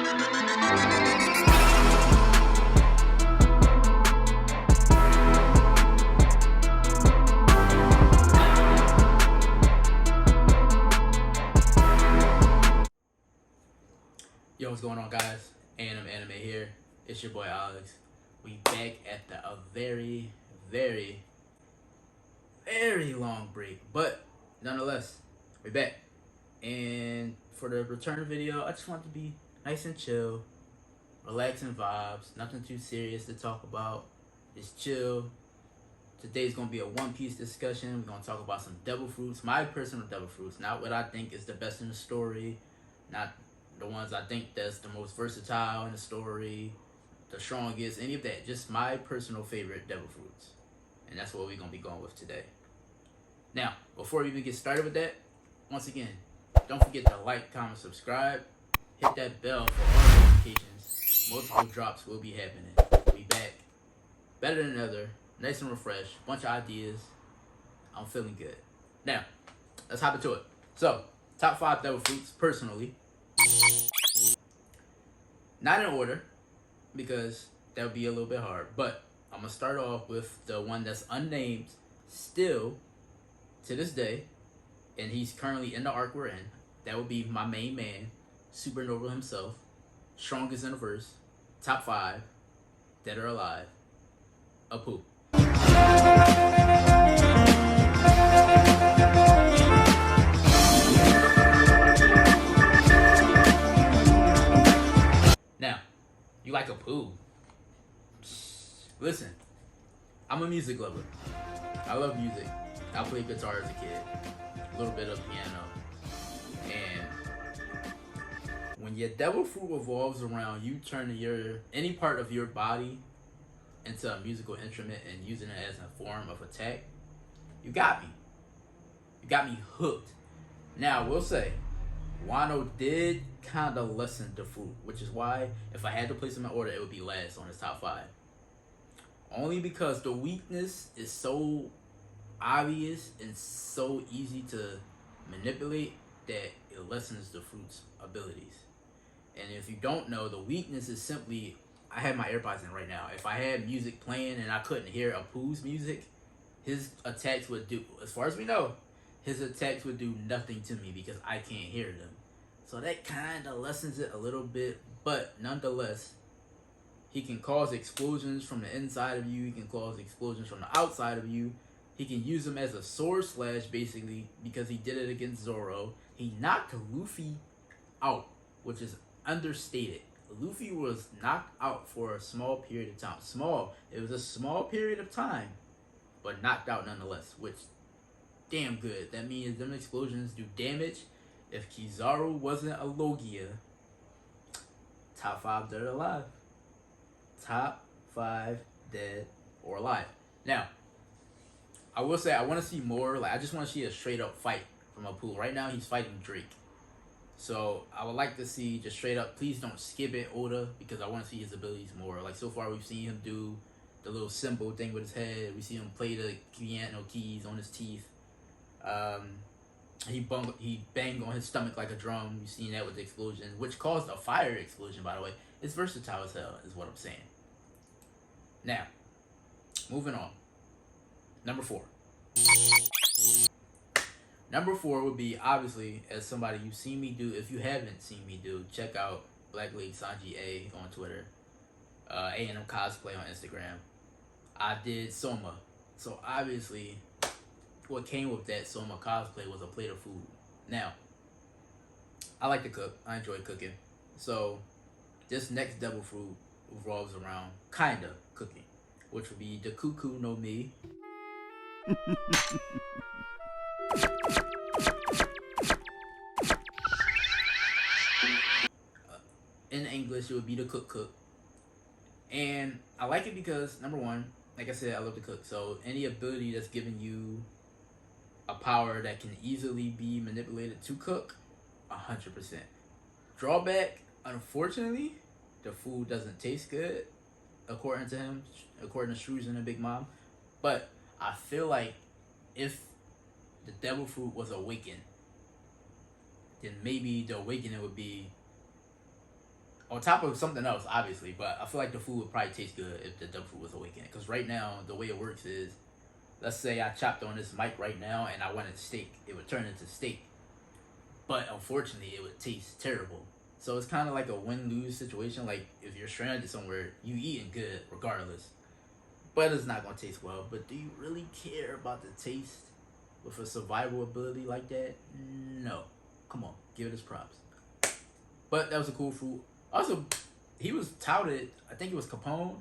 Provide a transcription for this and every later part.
Yo, what's going on, guys? Anime here. It's your boy Alex. We back after a very, very, very long break, but nonetheless, we're back. And for the return video, I just want to be nice and chill, relaxing vibes, nothing too serious to talk about. Just chill. Today's gonna be a One Piece discussion. We're gonna talk about some devil fruits, my personal devil fruits, not what I think is the best in the story, not the ones I think that's the most versatile in the story, the strongest, any of that. Just my personal favorite devil fruits. And that's what we're going to be going with today. Now, before we even get started with that, once again, don't forget to like, comment, subscribe. Hit that bell for all notifications. Multiple drops will be happening. We'll be back. Better than ever. Nice and refreshed. Bunch of ideas. I'm feeling good. Now, let's hop into it. So, top 5 devil fruits, personally. Not in order, because that would be a little bit hard, but I'm going to start off with the one that's unnamed still to this day, and he's currently in the arc we're in. That would be my main man, Supernova himself, strongest in the verse, top 5, dead or alive, Apu. You like Apu? Listen, I'm a music lover. I love music. I played guitar as a kid, a little bit of piano, and when your devil fruit revolves around you turning any part of your body into a musical instrument and using it as a form of attack, you got me. You got me hooked. Now, I will say, Wano did kind of lessen the fruit, which is why if I had to place them in order, it would be last on his top 5. Only because the weakness is so obvious and so easy to manipulate that it lessens the fruit's abilities. And if you don't know, the weakness is simply, I have my AirPods in right now. If I had music playing and I couldn't hear Apu's music, his attacks would do, as far as we know, his attacks would do nothing to me because I can't hear them. So that kind of lessens it a little bit, but nonetheless, he can cause explosions from the inside of you. He can cause explosions from the outside of you. He can use them as a sword slash, basically, because he did it against Zoro. He knocked Luffy out, which is understated. Luffy was knocked out for a small period of time. It was a small period of time, but knocked out nonetheless, which damn good. That means them explosions do damage. If Kizaru wasn't a logia, top 5 dead or alive. Top 5 dead or alive. Now, I will say I want to see more. Like, I just want to see a straight up fight from Apu. Right now he's fighting Drake. So I would like to see just straight up, please don't skip it, Oda, because I want to see his abilities more. Like, so far we've seen him do the little symbol thing with his head. We see him play the piano keys on his teeth. He banged on his stomach like a drum. You've seen that with the explosion, which caused a fire explosion, by the way. It's versatile as hell, is what I'm saying. Now, moving on. Number 4. Number 4 would be, obviously, as somebody you've seen me do. If you haven't seen me do, check out Black League Sanji A on Twitter. A&M Cosplay on Instagram. I did Soma. So, obviously, what came with that Soma cosplay was a plate of food. Now, I like to cook. I enjoy cooking. So, this next devil fruit revolves around kind of cooking, which would be the Cuckoo no Mi. In English, it would be the cook. And I like it because, number one, like I said, I love to cook. So any ability that's giving you a power that can easily be manipulated to cook, 100%. Drawback, unfortunately, the food doesn't taste good, according to him, according to Shrews and the Big Mom. But I feel like if the devil fruit was awakened, then maybe the awakening would be On top of something else, obviously, but I feel like the food would probably taste good if the devil fruit was awakened. Because right now, the way it works is, let's say I chopped on this mic right now and I wanted steak, it would turn into steak. But unfortunately, it would taste terrible. So it's kind of like a win-lose situation. Like if you're stranded somewhere, you eating good regardless, but it's not gonna taste well. But do you really care about the taste with a survival ability like that? No. Come on, give it his props. But that was a cool fruit. Also, he was touted. I think it was Capone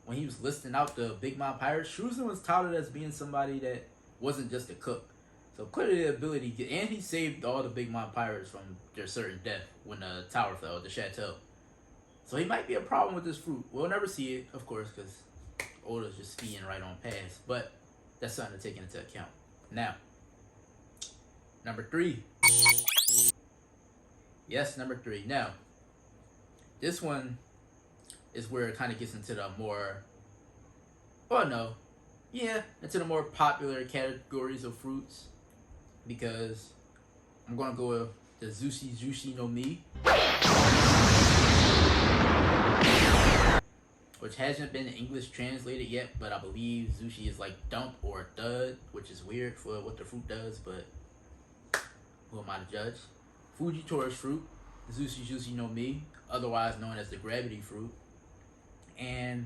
when he was listing out the Big Mouth Pirates. Shrewsbury was touted as being somebody that wasn't just a cook. So clearly the ability, and he saved all the Big Mouth Pirates from their certain death when the tower fell, the chateau. So he might be a problem with this fruit. We'll never see it, of course, because Oda's just skiing right on past. But that's something to take into account. Now, number 3. Yes, number 3. Now, this one is where it kind of gets into the more, into the more popular categories of fruits. Because I'm going to go with the Zushi no Mi, which hasn't been English translated yet, but I believe Zushi is like dump or dud, which is weird for what the fruit does, but who am I to judge? Fujitori's fruit, Zushi no Mi, otherwise known as the gravity fruit. And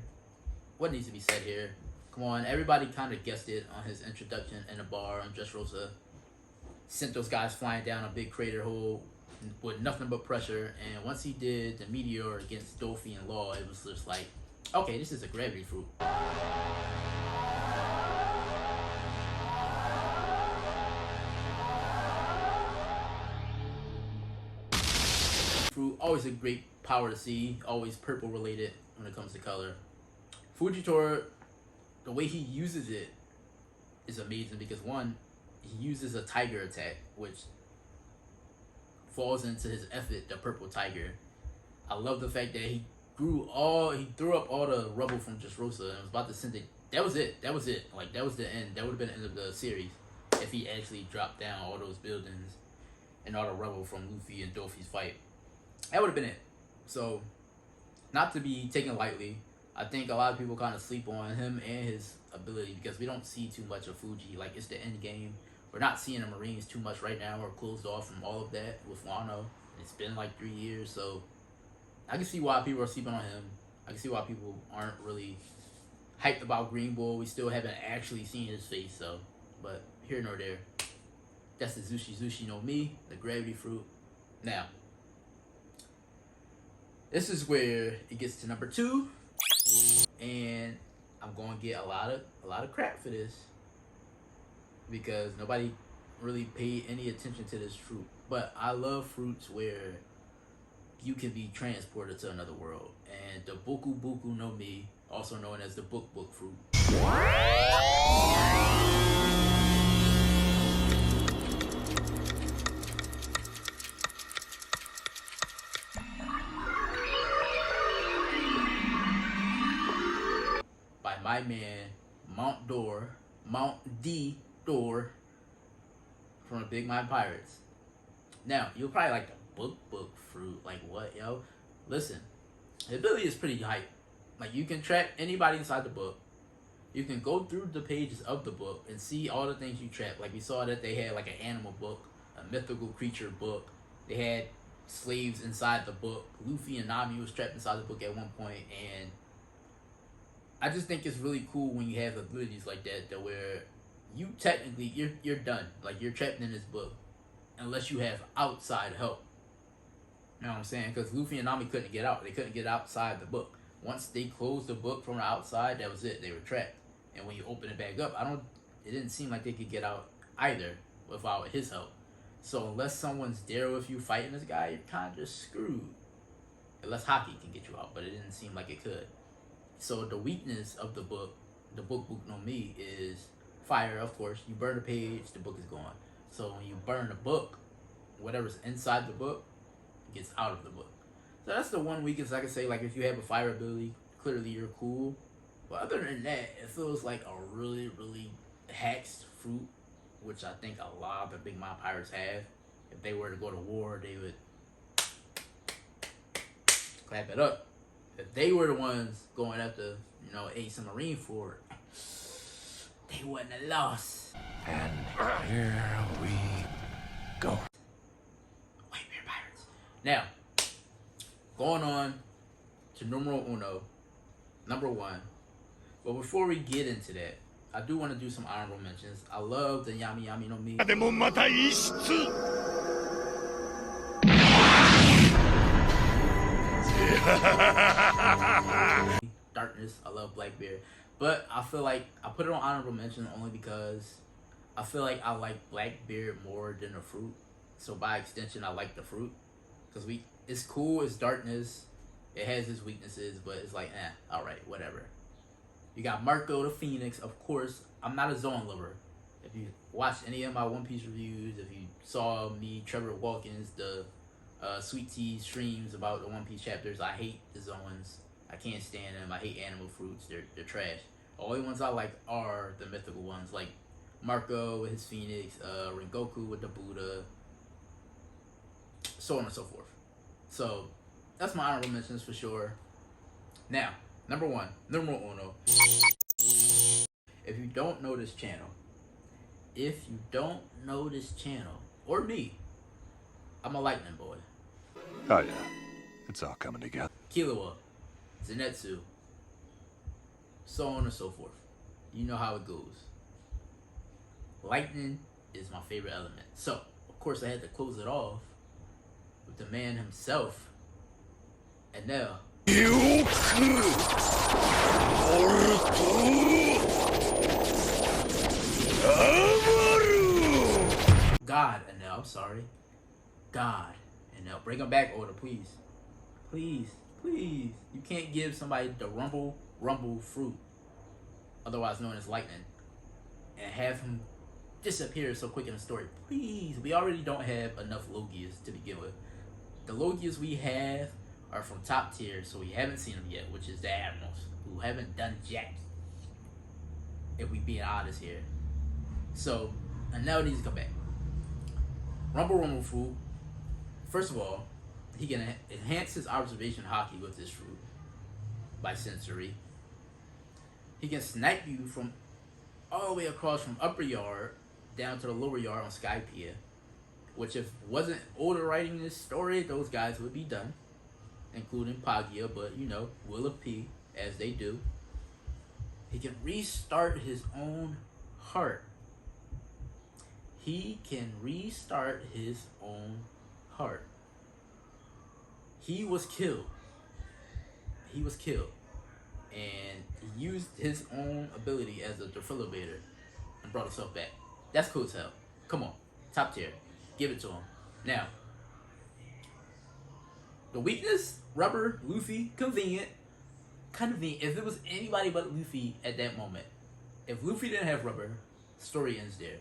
what needs to be said here? Come on, everybody kind of guessed it on his introduction in the bar on Dressrosa. Sent those guys flying down a big crater hole with nothing but pressure, and once he did the meteor against Dolphy and Law, it was just like, okay, this is a gravity fruit. Fruit, always a great power to see, always purple related when it comes to color. Fujitora, the way he uses it is amazing because one, he uses a tiger attack, which falls into his effort, the purple tiger. I love the fact that he threw up all the rubble from Dressrosa and was about to send it. That was it. Like, that was the end. That would have been the end of the series if he actually dropped down all those buildings and all the rubble from Luffy and Dolphy's fight. That would have been it. So, not to be taken lightly, I think a lot of people kind of sleep on him and his ability because we don't see too much of Fuji. Like, it's the end game. We're not seeing the Marines too much right now. We're closed off from all of that with Wano. It's been like 3 years, so I can see why people are sleeping on him. I can see why people aren't really hyped about Green Bull. We still haven't actually seen his face, so, but here nor there. That's the Zushi no Mi, the gravity fruit. Now, this is where it gets to number 2, and I'm going to get a lot of crap for this because nobody really paid any attention to this fruit. But I love fruits where you can be transported to another world. And the Boku no Mi, also known as the book fruit. By my man, Mount D. Door from the Big Mouth Pirates. Now, you'll probably like the book fruit. Like, what, yo? Listen, the ability is pretty hype. Like, you can trap anybody inside the book. You can go through the pages of the book and see all the things you trap. Like, we saw that they had like an animal book, a mythical creature book. They had slaves inside the book. Luffy and Nami was trapped inside the book at one point, and I just think it's really cool when you have abilities like that where you technically you're done. Like, you're trapped in this book unless you have outside help. You know what I'm saying? Because Luffy and Nami couldn't get out. They couldn't get outside the book. Once they closed the book from the outside, that was it. They were trapped. And when you open it back up, it didn't seem like they could get out either without his help. So unless someone's there with you fighting this guy, you're kind of just screwed. Unless Haki can get you out, but it didn't seem like it could. So the weakness of the book no Mi, is fire, of course. You burn a page, the book is gone. So when you burn the book, whatever's inside the book gets out of the book. So that's the one weakness I can say. Like, if you have a fire ability, clearly you're cool. But other than that, it feels like a really, really hacked fruit, which I think a lot of the Big Mouth Pirates have. If they were to go to war, they would Clap it up. If they were the ones going after, Ace and Marineford, they wouldn't have lost. And here we go. Whitebeard Pirates. Now, going on to numero uno, number one. But before we get into that, I do want to do some honorable mentions. I love the Yami Yami no Mi. Darkness. I love Blackbeard. But I feel like I put it on honorable mention only because I feel like I like Blackbeard more than the fruit. So by extension, I like the fruit. Because it's cool, it's darkness. It has its weaknesses, but it's like, alright, whatever. You got Marco the Phoenix, of course. I'm not a Zoan lover. If you watched any of my One Piece reviews, if you saw me, Trevor Walkins, the Sweet Tea streams about the One Piece chapters, I hate the Zoans. I can't stand them. I hate animal fruits. They're trash. The only ones I like are the mythical ones, like Marco with his Phoenix, Rengoku with the Buddha, so on and so forth. So that's my honorable mentions for sure. Now, number one, numero uno. If you don't know this channel, or me, I'm a lightning boy. Oh yeah, it's all coming together. Killua, Zenitsu, so on and so forth. You know how it goes. Lightning is my favorite element. So, of course, I had to close it off with the man himself, Enel. God, Enel, I'm sorry. God, Enel. Bring him back, Oda, please. Please, please. You can't give somebody the rumble fruit, otherwise known as lightning, and have him disappear so quick in the story. Please, we already don't have enough logias to begin with. The logias we have are from top tier, so we haven't seen them yet, which is the admirals, who haven't done jack, if we being honest here. So, and now it needs to come back. Rumble fruit. First of all, he can enhance his observation hockey with this fruit by sensory. He can snipe you from all the way across from upper yard down to the lower yard on Skypiea, which if wasn't Oda writing this story, those guys would be done, including Pagia, but Will of P, as they do. He can restart his own heart. He can restart his own heart. He was killed. And he used his own ability as a defibrillator and brought himself back. That's cool as hell. Come on. Top tier. Give it to him. Now, the weakness, rubber, Luffy, convenient. If it was anybody but Luffy at that moment. If Luffy didn't have rubber, story ends there.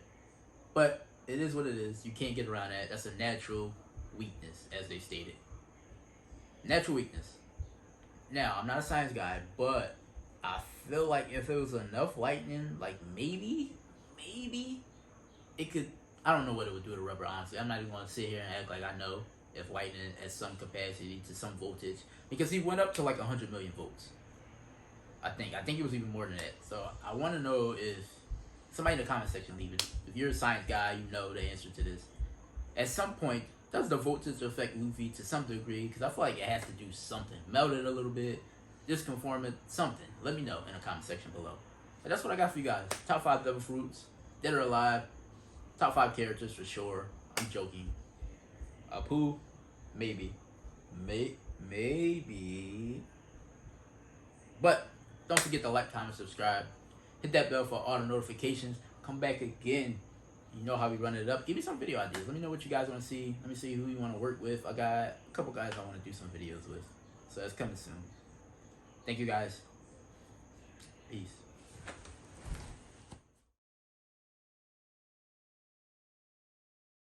But it is what it is. You can't get around that. That's a natural weakness, as they stated. Natural weakness. Now, I'm not a science guy, but I feel like if it was enough lightning, like maybe it could. I don't know what it would do to rubber, honestly. I'm not even going to sit here and act like I know if lightning at some capacity to some voltage, because he went up to like 100 million volts. I think it was even more than that. So I want to know if somebody in the comment section leave it. If you're a science guy, you know the answer to this. At some point, does the voltage affect Luffy to some degree? Because I feel like it has to do something. Melt it a little bit, disconform it, something. Let me know in the comment section below. And that's what I got for you guys. Top 5 devil fruits, dead or alive. Top 5 characters for sure. I'm joking. Apu, maybe. Maybe. But don't forget to like, comment, subscribe. Hit that bell for all the notifications. Come back again. You know how we run it up. Give me some video ideas. Let me know what you guys want to see. Let me see who you want to work with. I got a couple guys I want to do some videos with. So that's coming soon. Thank you guys. Peace.